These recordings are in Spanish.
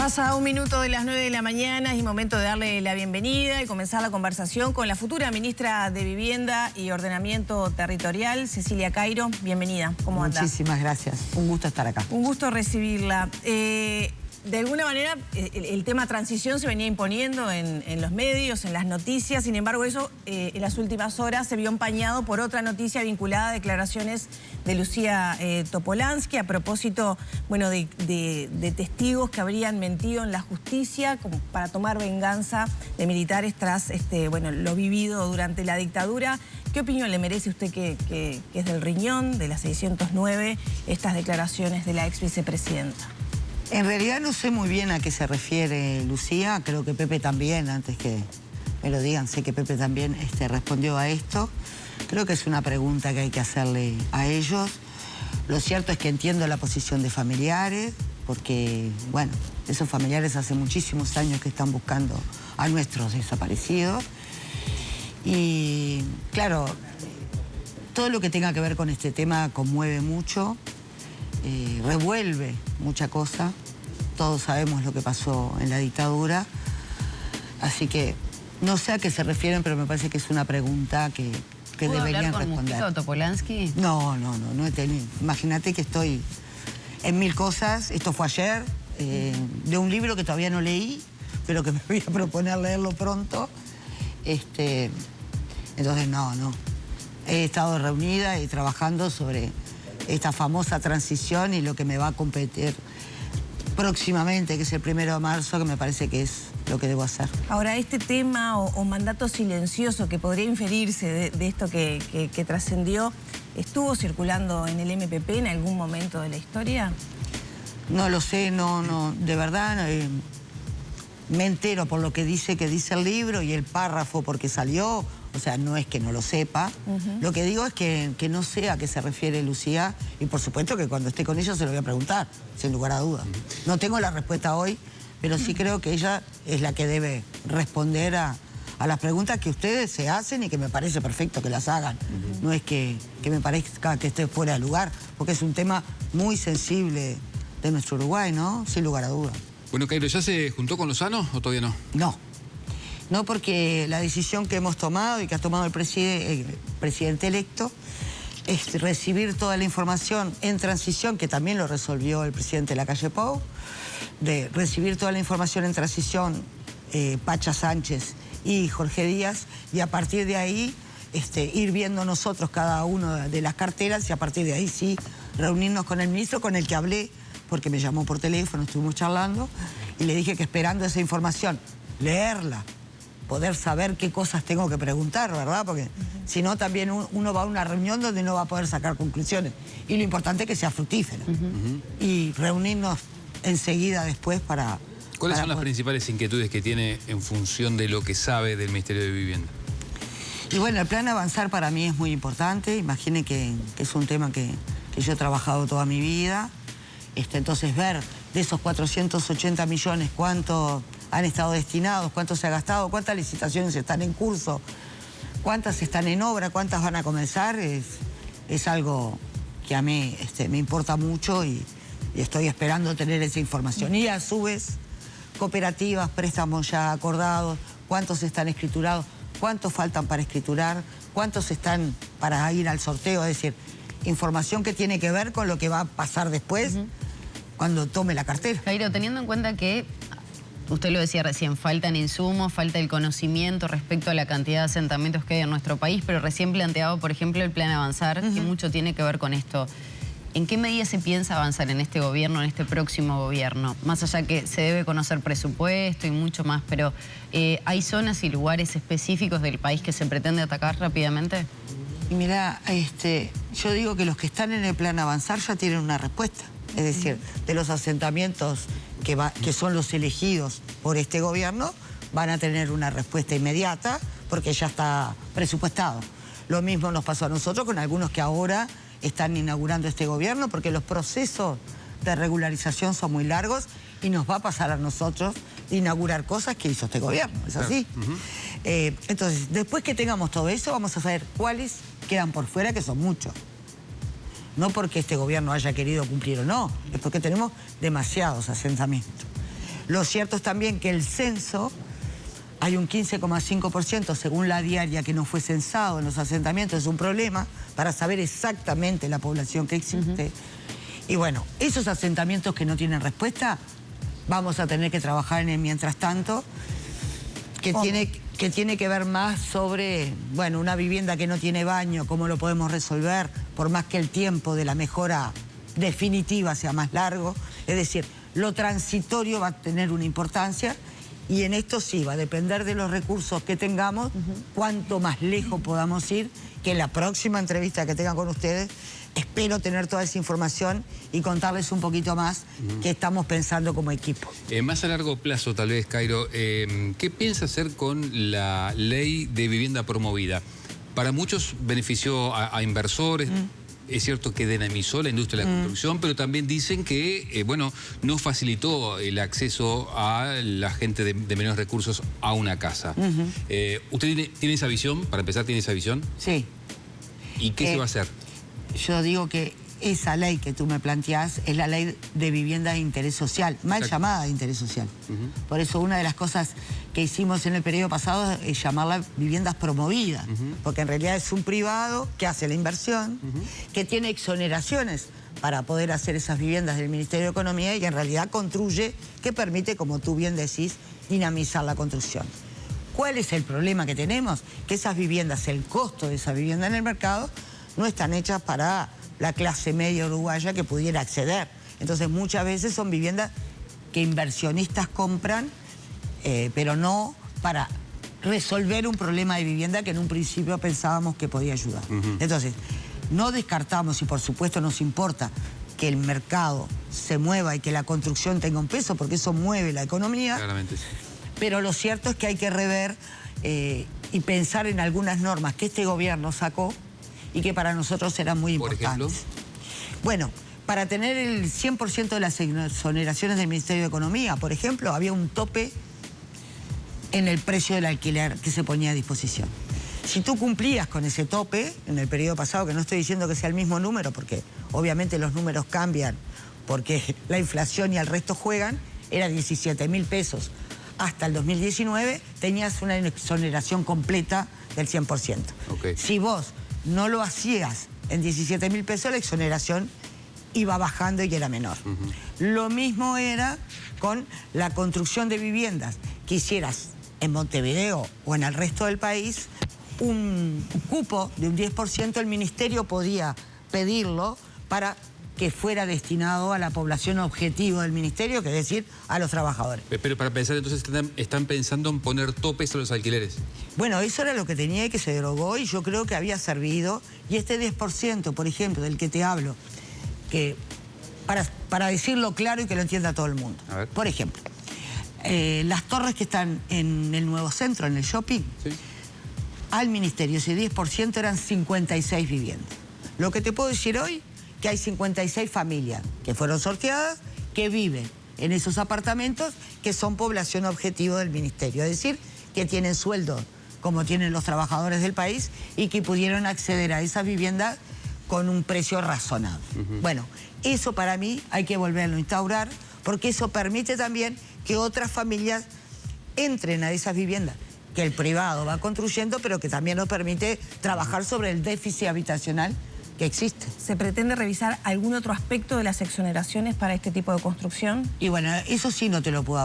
Pasa 1 minuto de las 9 de la mañana, es momento de darle la bienvenida y comenzar la conversación con la futura ministra de Vivienda y Ordenamiento Territorial, Cecilia Cairo. Bienvenida, ¿cómo anda? Muchísimas gracias, un gusto estar acá. Un gusto recibirla. De alguna manera, el tema transición se venía imponiendo en los medios, en las noticias. Sin embargo, eso en las últimas horas se vio empañado por otra noticia vinculada a declaraciones de Lucía Topolansky a propósito, bueno, de testigos que habrían mentido en la justicia como para tomar venganza de militares tras bueno, lo vivido durante la dictadura. ¿Qué opinión le merece usted que es del riñón, de la 609, estas declaraciones de la ex vicepresidenta? En realidad no sé muy bien a qué se refiere Lucía, creo que Pepe también, antes que me lo digan, sé que Pepe también respondió a esto. Creo que es una pregunta que hay que hacerle a ellos. Lo cierto es que entiendo la posición de familiares, porque, bueno, esos familiares hace muchísimos años que están buscando a nuestros desaparecidos. Y, claro, todo lo que tenga que ver con este tema conmueve mucho. Revuelve mucha cosa. Todos sabemos lo que pasó en la dictadura. Así que no sé a qué se refieren, pero me parece que es una pregunta que deberían responder. ¿Pudo hablar con Topolansky? No he tenido. Imagínate que estoy en 1000 cosas. Esto fue ayer, de un libro que todavía no leí, pero que me voy a proponer leerlo pronto. Entonces, no. He estado reunida y trabajando sobre esta famosa transición y lo que me va a competir próximamente, que es el 1 de marzo, que me parece que es lo que debo hacer. Ahora, este tema o mandato silencioso que podría inferirse de esto que trascendió, ¿estuvo circulando en el MPP en algún momento de la historia? No lo sé, no, de verdad, me entero por lo que dice el libro y el párrafo porque salió. O sea, no es que no lo sepa. Lo que digo es que no sé a qué se refiere Lucía y por supuesto que cuando esté con ella se lo voy a preguntar, sin lugar a dudas. No tengo la respuesta hoy, pero sí creo que ella es la que debe responder a las preguntas que ustedes se hacen y que me parece perfecto que las hagan. No es que me parezca que esté fuera de lugar, porque es un tema muy sensible de nuestro Uruguay, ¿no? Sin lugar a dudas. Bueno, Cairo, ¿ya se juntó con Lozano o todavía no? No, porque la decisión que hemos tomado y que ha tomado el presidente electo es recibir toda la información en transición, que también lo resolvió el presidente Lacalle Pou, de recibir toda la información en transición Pacha Sánchez y Jorge Díaz, y a partir de ahí ir viendo nosotros cada uno de las carteras y a partir de ahí sí reunirnos con el ministro, con el que hablé, porque me llamó por teléfono, estuvimos charlando, y le dije que esperando esa información, leerla, poder saber qué cosas tengo que preguntar, ¿verdad? Porque si no también uno va a una reunión donde no va a poder sacar conclusiones. Y lo importante es que sea fructífera. Y reunirnos enseguida después para... ¿Cuáles son las principales inquietudes que tiene en función de lo que sabe del Ministerio de Vivienda? Y bueno, el plan Avanzar para mí es muy importante. Imagine que es un tema que yo he trabajado toda mi vida. Entonces ver de esos 480 millones cuánto han estado destinados, cuánto se ha gastado, cuántas licitaciones están en curso, cuántas están en obra, cuántas van a comenzar, es algo que a mí me importa mucho y estoy esperando tener esa información. Y a su vez, cooperativas, préstamos ya acordados, cuántos están escriturados, cuántos faltan para escriturar, cuántos están para ir al sorteo, es decir, información que tiene que ver con lo que va a pasar después cuando tome la cartera. Cairo, teniendo en cuenta que, usted lo decía recién, faltan insumos, falta el conocimiento respecto a la cantidad de asentamientos que hay en nuestro país, pero recién planteado, por ejemplo, el plan Avanzar, que mucho tiene que ver con esto. ¿En qué medida se piensa avanzar en este gobierno, en este próximo gobierno? Más allá que se debe conocer presupuesto y mucho más, pero ¿hay zonas y lugares específicos del país que se pretende atacar rápidamente? Y mira, yo digo que los que están en el plan Avanzar ya tienen una respuesta. Es decir, de los asentamientos que son los elegidos por este gobierno, van a tener una respuesta inmediata porque ya está presupuestado. Lo mismo nos pasó a nosotros con algunos que ahora están inaugurando este gobierno porque los procesos de regularización son muy largos y nos va a pasar a nosotros de inaugurar cosas que hizo este gobierno, ¿es así? Entonces, después que tengamos todo eso, vamos a saber cuáles quedan por fuera, que son muchos. No porque este gobierno haya querido cumplir o no, es porque tenemos demasiados asentamientos. Lo cierto es también que el censo, hay un 15,5% según la diaria que no fue censado en los asentamientos, es un problema para saber exactamente la población que existe. Y bueno, esos asentamientos que no tienen respuesta, vamos a tener que trabajar en el mientras tanto, que tiene que ver más sobre, bueno, una vivienda que no tiene baño, cómo lo podemos resolver, por más que el tiempo de la mejora definitiva sea más largo. Es decir, lo transitorio va a tener una importancia y en esto sí, va a depender de los recursos que tengamos, cuánto más lejos podamos ir, que en la próxima entrevista que tenga con ustedes, espero tener toda esa información y contarles un poquito más qué estamos pensando como equipo. Más a largo plazo, tal vez, Cairo, ¿qué piensa hacer con la ley de vivienda promovida? Para muchos benefició a inversores. Es cierto que dinamizó la industria de la construcción, pero también dicen que, bueno, no facilitó el acceso a la gente de menos recursos a una casa. ¿Usted tiene esa visión? Para empezar, ¿tiene esa visión? Sí. ¿Y qué se va a hacer? Yo digo que esa ley que tú me planteás es la ley de vivienda de interés social, mal llamada de interés social. Por eso una de las cosas que hicimos en el periodo pasado es llamarla viviendas promovidas, porque en realidad es un privado que hace la inversión, que tiene exoneraciones para poder hacer esas viviendas del Ministerio de Economía y que en realidad construye, que permite, como tú bien decís, dinamizar la construcción. ¿Cuál es el problema que tenemos? Que esas viviendas, el costo de esa vivienda en el mercado, no están hechas para la clase media uruguaya que pudiera acceder. Entonces muchas veces son viviendas que inversionistas compran, pero no para resolver un problema de vivienda que en un principio pensábamos que podía ayudar. Entonces, no descartamos, y por supuesto nos importa que el mercado se mueva y que la construcción tenga un peso, porque eso mueve la economía. Claramente sí. Pero lo cierto es que hay que rever y pensar en algunas normas que este gobierno sacó y que para nosotros eran muy importantes. ¿Por ejemplo? Bueno, para tener el 100% de las exoneraciones del Ministerio de Economía, por ejemplo, había un tope en el precio del alquiler que se ponía a disposición. Si tú cumplías con ese tope, en el periodo pasado, que no estoy diciendo que sea el mismo número, porque obviamente los números cambian, porque la inflación y el resto juegan, era 17.000 pesos. Hasta el 2019 tenías una exoneración completa del 100%. Okay. Si vos no lo hacías en 17.000 pesos, la exoneración iba bajando y era menor. Lo mismo era con la construcción de viviendas que hicieras en Montevideo o en el resto del país, un cupo de un 10%, el ministerio podía pedirlo para que fuera destinado a la población objetivo del ministerio, que es decir, a los trabajadores. Pero para pensar, entonces, están pensando en poner topes a los alquileres. Bueno, eso era lo que tenía y que se derogó y yo creo que había servido. Y este 10%, por ejemplo, del que te hablo, que para decirlo claro y que lo entienda todo el mundo. A ver. Por ejemplo, las torres que están en el nuevo centro, en el shopping, Sí. al ministerio ese 10% eran 56 viviendas. Lo que te puedo decir hoy, que hay 56 familias que fueron sorteadas, que viven en esos apartamentos, que son población objetivo del ministerio. Es decir, que tienen sueldo como tienen los trabajadores del país y que pudieron acceder a esas viviendas con un precio razonable. Bueno, eso para mí hay que volverlo a instaurar, porque eso permite también que otras familias entren a esas viviendas que el privado va construyendo, pero que también nos permite trabajar sobre el déficit habitacional que existe. ¿Se pretende revisar algún otro aspecto de las exoneraciones para este tipo de construcción? Y bueno, eso sí no te lo puedo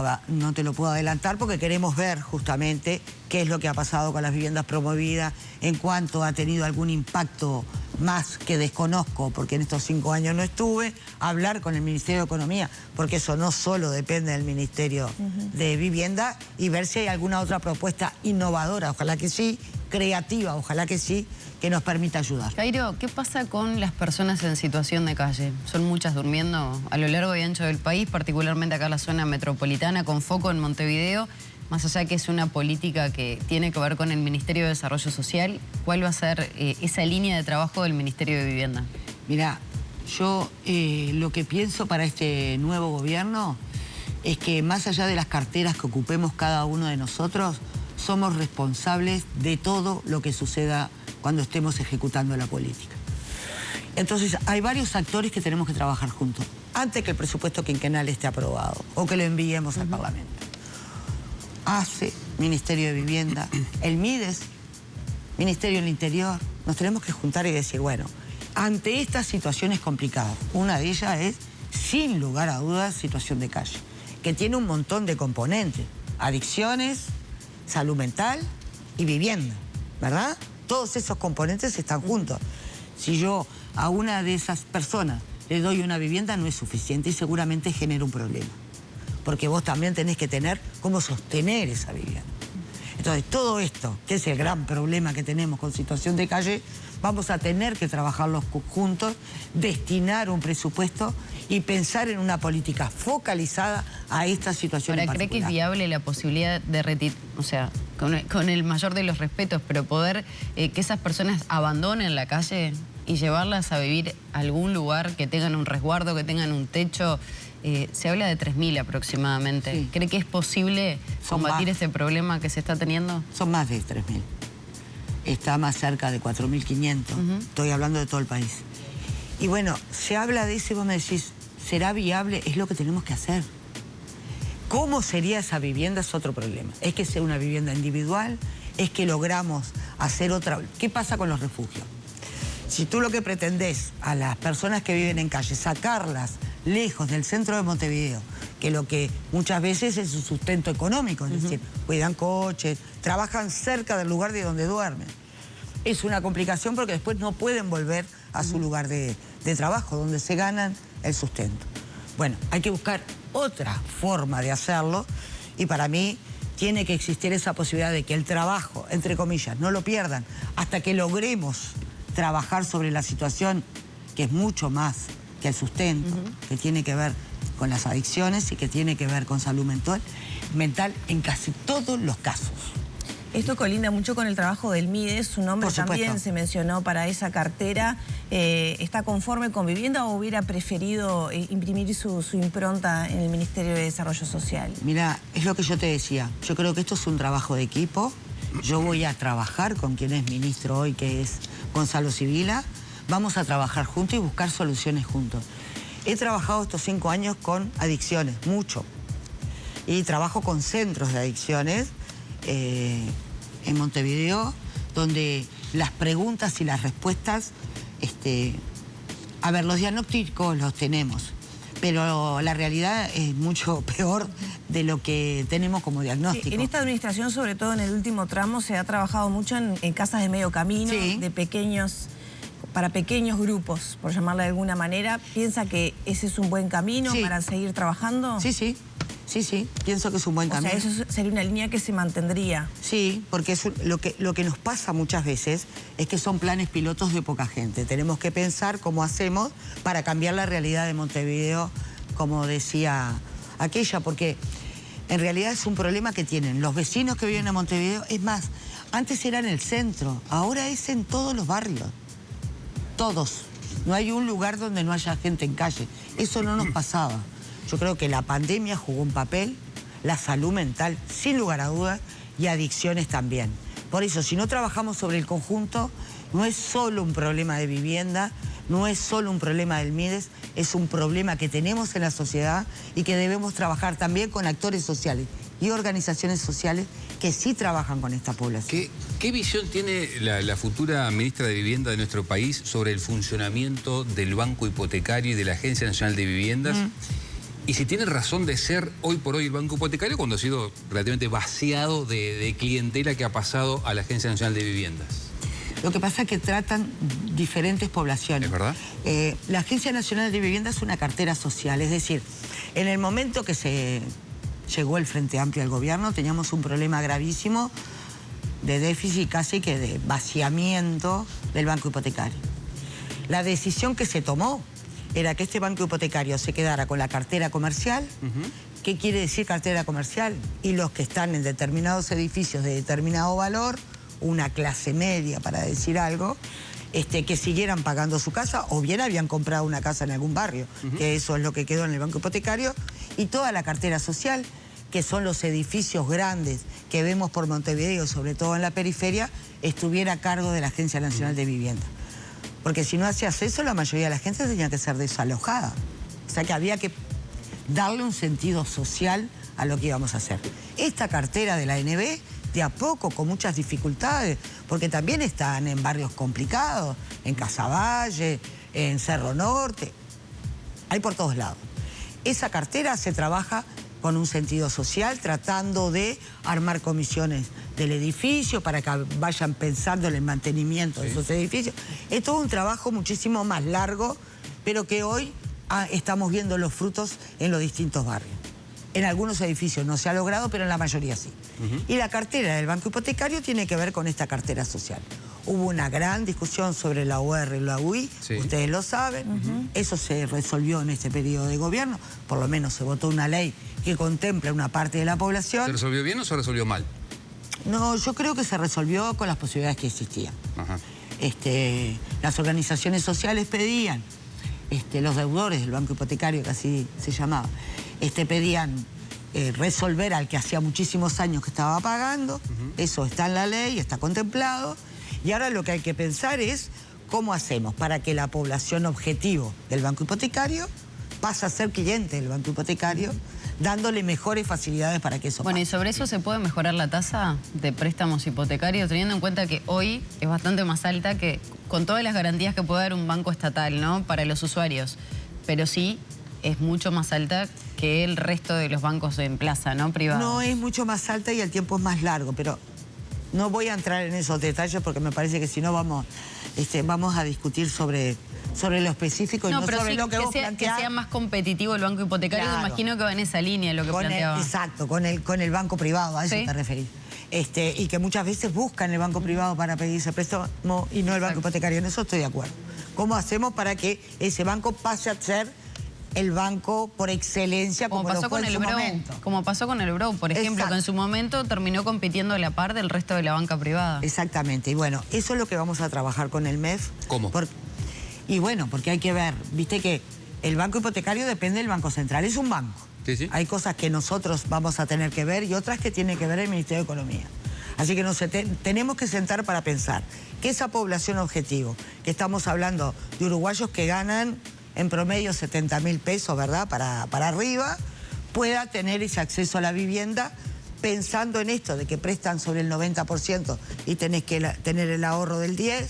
adelantar porque queremos ver justamente qué es lo que ha pasado con las viviendas promovidas, en cuanto ha tenido algún impacto más que desconozco, porque en estos 5 años no estuve, hablar con el Ministerio de Economía, porque eso no solo depende del Ministerio de Vivienda, y ver si hay alguna otra propuesta innovadora, ojalá que sí, creativa, ojalá que sí, que nos permita ayudar. Cairo, ¿qué pasa con las personas en situación de calle? Son muchas durmiendo a lo largo y ancho del país, particularmente acá en la zona metropolitana, con foco en Montevideo. Más allá que es una política que tiene que ver con el Ministerio de Desarrollo Social, ¿cuál va a ser esa línea de trabajo del Ministerio de Vivienda? Mirá, yo lo que pienso para este nuevo gobierno es que más allá de las carteras que ocupemos cada uno de nosotros, somos responsables de todo lo que suceda cuando estemos ejecutando la política. Entonces, hay varios actores que tenemos que trabajar juntos. antes que el presupuesto quinquenal esté aprobado o que lo enviemos al Parlamento. Hace Ministerio de Vivienda, el MIDES, Ministerio del Interior, nos tenemos que juntar y decir, bueno, ante estas situaciones complicadas, una de ellas es, sin lugar a dudas, situación de calle, que tiene un montón de componentes, adicciones, salud mental y vivienda, ¿verdad? Todos esos componentes están juntos. Si yo a una de esas personas le doy una vivienda, no es suficiente y seguramente genera un problema. Porque vos también tenés que tener cómo sostener esa vivienda. Entonces, todo esto, que es el gran problema que tenemos con situación de calle, vamos a tener que trabajarlos juntos, destinar un presupuesto y pensar en una política focalizada a esta situación en particular. ¿Cree que es viable la posibilidad de o sea, con el mayor de los respetos, pero poder que esas personas abandonen la calle y llevarlas a vivir a algún lugar, que tengan un resguardo, que tengan un techo? Se habla de 3.000 aproximadamente. Sí. ¿Cree que es posible combatir este problema que se está teniendo? Son más de 3.000. Está más cerca de 4.500. Estoy hablando de todo el país. Y bueno, se habla de eso y vos me decís, ¿será viable? Es lo que tenemos que hacer. ¿Cómo sería esa vivienda? Es otro problema. ¿Es que sea una vivienda individual? ¿Es que logramos hacer otra? ¿Qué pasa con los refugios? Si tú lo que pretendés a las personas que viven en calle, sacarlas lejos del centro de Montevideo, que lo que muchas veces es su sustento económico, es decir, cuidan coches, trabajan cerca del lugar de donde duermen. Es una complicación porque después no pueden volver a su lugar de trabajo, donde se ganan el sustento. Bueno, hay que buscar otra forma de hacerlo y para mí tiene que existir esa posibilidad de que el trabajo, entre comillas, no lo pierdan hasta que logremos trabajar sobre la situación que es mucho más que el sustento, que tiene que ver con las adicciones y que tiene que ver con salud mental en casi todos los casos. Esto colinda mucho con el trabajo del MIDES, su nombre también se mencionó para esa cartera. ¿Está conforme con vivienda o hubiera preferido imprimir su impronta en el Ministerio de Desarrollo Social? Mira, es lo que yo te decía, yo creo que esto es un trabajo de equipo. Yo voy a trabajar con quien es ministro hoy, que es Gonzalo Sibila. Vamos a trabajar juntos y buscar soluciones juntos. He trabajado estos 5 años con adicciones, mucho. Y trabajo con centros de adicciones en Montevideo, donde las preguntas y las respuestas, a ver, los diagnósticos los tenemos, pero la realidad es mucho peor de lo que tenemos como diagnóstico. Sí, en esta administración, sobre todo en el último tramo, se ha trabajado mucho en casas de medio camino, para pequeños grupos, por llamarla de alguna manera. ¿Piensa que ese es un buen camino para seguir trabajando? Sí, pienso que es un buen camino. O sea, eso sería una línea que se mantendría. Sí, porque lo que nos pasa muchas veces es que son planes pilotos de poca gente. Tenemos que pensar cómo hacemos para cambiar la realidad de Montevideo, como decía aquella, porque en realidad es un problema que tienen los vecinos que viven en Montevideo. Es más, antes era en el centro, ahora es en todos los barrios. Todos. No hay un lugar donde no haya gente en calle. Eso no nos pasaba. Yo creo que la pandemia jugó un papel, la salud mental, sin lugar a dudas, y adicciones también. Por eso, si no trabajamos sobre el conjunto, no es solo un problema de vivienda, no es solo un problema del MIDES, es un problema que tenemos en la sociedad y que debemos trabajar también con actores sociales y organizaciones sociales que sí trabajan con esta población. ¿Qué visión tiene la futura ministra de Vivienda de nuestro país sobre el funcionamiento del Banco Hipotecario y de la Agencia Nacional de Viviendas? Y si tiene razón de ser hoy por hoy el Banco Hipotecario cuando ha sido relativamente vaciado de clientela que ha pasado a la Agencia Nacional de Viviendas. Lo que pasa es que tratan diferentes poblaciones. ¿Es verdad? La Agencia Nacional de Vivienda es una cartera social, es decir, en el momento que se llegó el Frente Amplio al gobierno teníamos un problema gravísimo de déficit, casi que de vaciamiento del Banco Hipotecario. La decisión que se tomó era que este banco hipotecario se quedara con la cartera comercial. ¿Qué quiere decir cartera comercial? Y los que están en determinados edificios de determinado valor, una clase media para decir algo, que siguieran pagando su casa o bien habían comprado una casa en algún barrio, que eso es lo que quedó en el banco hipotecario, y toda la cartera social, que son los edificios grandes que vemos por Montevideo, sobre todo en la periferia, estuviera a cargo de la Agencia Nacional de Vivienda. Porque si no hacías eso, la mayoría de la gente tenía que ser desalojada. O sea que había que darle un sentido social a lo que íbamos a hacer. Esta cartera de la ANB, de a poco, con muchas dificultades, porque también están en barrios complicados, en Casaballe, en Cerro Norte, hay por todos lados. Esa cartera se trabaja con un sentido social, tratando de armar comisiones del edificio para que vayan pensando en el mantenimiento de esos edificios. Es todo un trabajo muchísimo más largo, pero que hoy estamos viendo los frutos en los distintos barrios. En algunos edificios no se ha logrado, pero en la mayoría sí. Y la cartera del Banco Hipotecario tiene que ver con esta cartera social. Hubo una gran discusión sobre la UR y la UI, ustedes lo saben. Eso se resolvió en este periodo de gobierno. Por lo menos se votó una ley que contempla una parte de la población. ¿Se resolvió bien o se resolvió mal? No, yo creo que se resolvió con las posibilidades que existían. Las organizaciones sociales pedían, los deudores del Banco Hipotecario, que así se llamaba, pedían resolver al que hacía muchísimos años que estaba pagando. Eso está en la ley, está contemplado. Y ahora lo que hay que pensar es cómo hacemos para que la población objetivo del Banco Hipotecario pase a ser cliente del Banco Hipotecario, dándole mejores facilidades para que eso pase. Bueno, ¿y sobre eso se puede mejorar la tasa de préstamos hipotecarios, teniendo en cuenta que hoy es bastante más alta que con todas las garantías que puede dar un banco estatal, ¿no?, para los usuarios? Pero sí es mucho más alta que el resto de los bancos en plaza, ¿no?, privados. No, es mucho más alta y el tiempo es más largo, pero no voy a entrar en esos detalles porque me parece que si no vamos a discutir sobre lo específico y no sobre lo que vos planteás. Que sea más competitivo el banco hipotecario, Claro. Me imagino que va en esa línea lo que planteaba. Exacto, con el banco privado, a eso te referís. Y que muchas veces buscan el banco privado para pedirse préstamo y no el banco hipotecario. En eso estoy de acuerdo. ¿Cómo hacemos para que ese banco pase a ser el banco por excelencia como lo fue en su momento? Como pasó con el BRO, por ejemplo, que en su momento terminó compitiendo a la par del resto de la banca privada. Exactamente. Y bueno, eso es lo que vamos a trabajar con el MEF. ¿Cómo? Porque hay que ver, viste que el banco hipotecario depende del Banco Central, es un banco. Sí. Hay cosas que nosotros vamos a tener que ver y otras que tiene que ver el Ministerio de Economía. Así que tenemos que sentar para pensar que esa población objetivo, que estamos hablando de uruguayos que ganan en promedio 70.000 pesos, ¿verdad?, para arriba, pueda tener ese acceso a la vivienda, pensando en esto de que prestan sobre el 90% y tenés que tener el ahorro del 10%.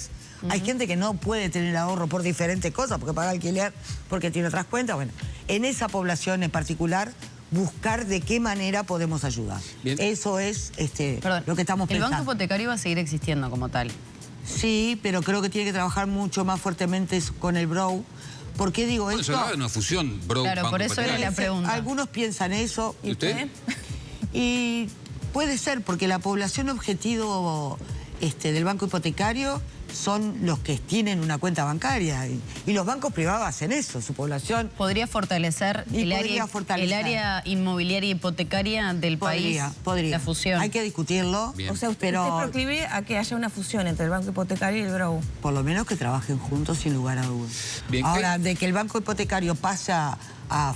Hay gente que no puede tener ahorro por diferentes cosas, porque paga alquiler, porque tiene otras cuentas. Bueno, en esa población en particular, buscar de qué manera podemos ayudar. Bien. Eso es lo que estamos pensando. ¿El banco hipotecario va a seguir existiendo como tal? Sí, pero creo que tiene que trabajar mucho más fuertemente con el BRO. ¿Por qué digo esto? Se hablaba de una fusión, BRO. Claro, por eso era la pregunta. Algunos piensan eso. ¿Y usted? Y puede ser, porque la población objetivo del banco hipotecario son los que tienen una cuenta bancaria. Y los bancos privados hacen eso, su población. ¿Podría fortalecer el área inmobiliaria hipotecaria del país? Podría. La fusión. Hay que discutirlo. Bien. O sea, usted proclive a que haya una fusión entre el banco hipotecario y el BRO. Por lo menos que trabajen juntos, sin lugar a dudas. Ahora, de que el banco hipotecario pase a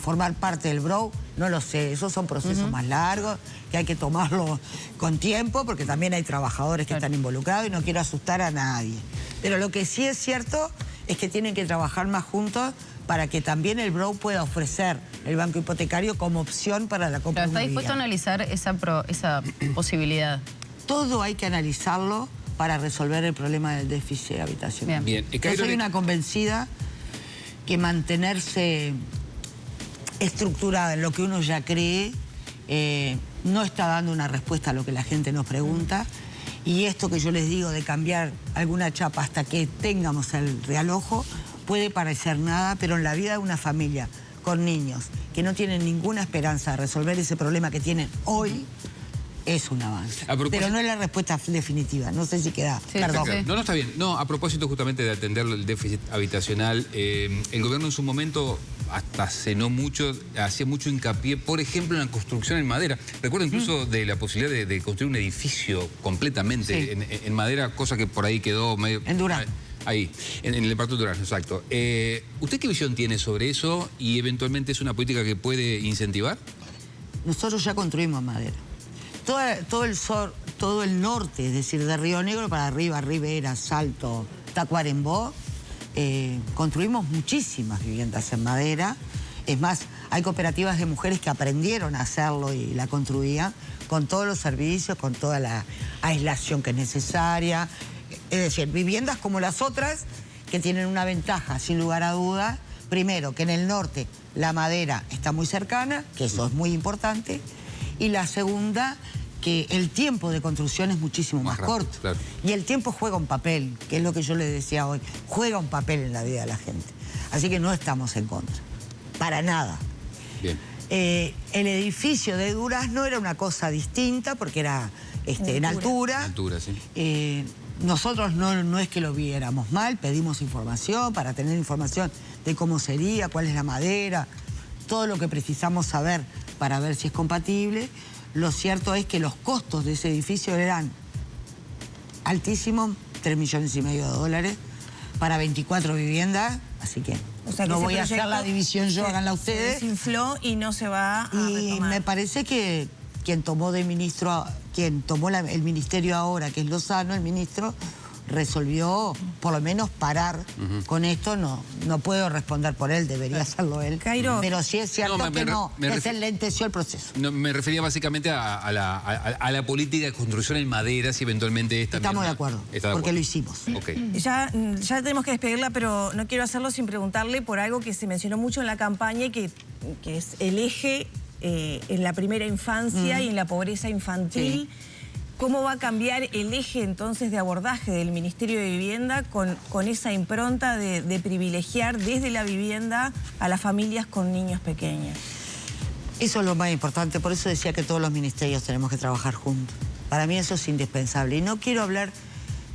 formar parte del BRO, no lo sé. Esos son procesos más largos, que hay que tomarlo con tiempo, porque también hay trabajadores que están involucrados y no quiero asustar a nadie. Pero lo que sí es cierto es que tienen que trabajar más juntos para que también el BRO pueda ofrecer el banco hipotecario como opción para la compra inmobiliaria. ¿Está dispuesto a analizar esa posibilidad? Todo hay que analizarlo para resolver el problema del déficit habitacional. Bien. Yo soy una convencida que mantenerse estructurada en lo que uno ya cree no está dando una respuesta a lo que la gente nos pregunta. Y esto que yo les digo de cambiar alguna chapa hasta que tengamos el realojo puede parecer nada, pero en la vida de una familia con niños que no tienen ninguna esperanza de resolver ese problema que tienen hoy, es un avance. Pero no es la respuesta definitiva. No sé si queda. Perdón. No, está bien. No, a propósito justamente de atender el déficit habitacional, el gobierno en su momento, hasta hace no mucho, hacía mucho hincapié, por ejemplo, en la construcción en madera. Recuerdo incluso de la posibilidad de construir un edificio completamente en madera, cosa que por ahí quedó medio... En Durán. Ahí, en el departamento de Durán, exacto. ¿Usted qué visión tiene sobre eso y eventualmente es una política que puede incentivar? Nosotros ya construimos en madera. Todo el norte, es decir, de Río Negro para arriba, Rivera, Salto, Tacuarembó, construimos muchísimas viviendas en madera Es más, hay cooperativas de mujeres que aprendieron a hacerlo y la construían con todos los servicios, con toda la aislación que es necesaria. Es decir, viviendas como las otras que tienen una ventaja, sin lugar a dudas. Primero, que en el norte la madera está muy cercana, que eso es muy importante. Y la segunda, que el tiempo de construcción es muchísimo más rápido, corto. claro. Y el tiempo juega un papel, que es lo que yo le decía hoy. Juega un papel en la vida de la gente. Así que no estamos en contra. Para nada. Bien. El edificio de Durazno era una cosa distinta porque era en altura. Altura, sí. Nosotros no es que lo viéramos mal, pedimos información para tener información de cómo sería, cuál es la madera, todo lo que precisamos saber para ver si es compatible. Lo cierto es que los costos de ese edificio eran altísimos, 3,5 millones de dólares para 24 viviendas, así que, O sea, que no ese voy a hacer la división yo, háganla ustedes. Se desinfló y no se va a Y retomar. me parece que quien tomó el ministerio ahora, que es Lozano, el ministro, resolvió por lo menos parar con esto. No puedo responder por él, debería hacerlo él. Cairo. Pero sí es cierto que se lenteció el proceso. No, me refería básicamente a la política de construcción en madera, si eventualmente esta Estamos misma- de acuerdo, ¿Está de porque acuerdo? lo hicimos. Ok. Ya tenemos que despedirla, pero no quiero hacerlo sin preguntarle por algo que se mencionó mucho en la campaña y que es el eje en la primera infancia y en la pobreza infantil. Sí. ¿Cómo va a cambiar el eje entonces de abordaje del Ministerio de Vivienda con esa impronta de privilegiar desde la vivienda a las familias con niños pequeños? Eso es lo más importante, por eso decía que todos los ministerios tenemos que trabajar juntos. Para mí eso es indispensable. Y no quiero hablar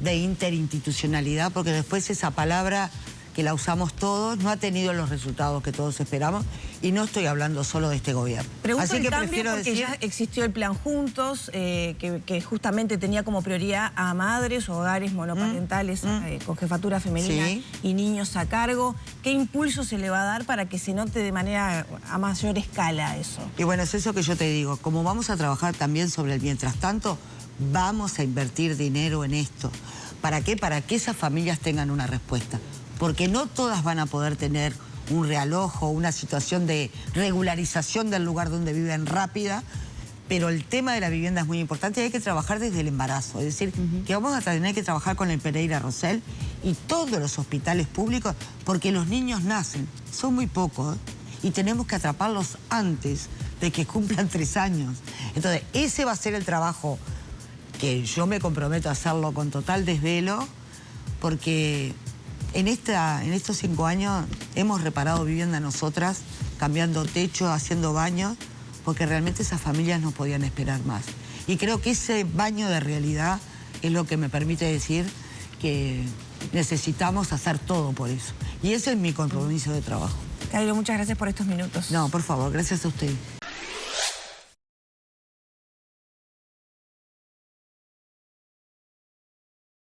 de interinstitucionalidad, porque después esa palabra que la usamos todos no ha tenido los resultados que todos esperamos, y no estoy hablando solo de este gobierno. Pregunto Así el que cambio prefiero porque decir... ya existió el plan Juntos, que justamente tenía como prioridad a madres o hogares monoparentales con jefatura femenina Sí. y niños a cargo. ¿Qué impulso se le va a dar para que se note de manera a mayor escala eso? Y bueno, es eso que yo te digo. Como vamos a trabajar también sobre el mientras tanto, vamos a invertir dinero en esto. ¿Para qué? Para que esas familias tengan una respuesta. Porque no todas van a poder tener un realojo, una situación de regularización del lugar donde viven rápida, pero el tema de la vivienda es muy importante y hay que trabajar desde el embarazo. Es decir, que vamos a tener que trabajar con el Pereira Rosell y todos los hospitales públicos, porque los niños nacen, son muy pocos, y tenemos que atraparlos antes de que cumplan 3 años. Entonces, ese va a ser el trabajo que yo me comprometo a hacerlo con total desvelo, porque en estos 5 años hemos reparado vivienda nosotras, cambiando techo, haciendo baños, porque realmente esas familias no podían esperar más. Y creo que ese baño de realidad es lo que me permite decir que necesitamos hacer todo por eso. Y ese es mi compromiso de trabajo. Cairo, muchas gracias por estos minutos. No, por favor, gracias a usted.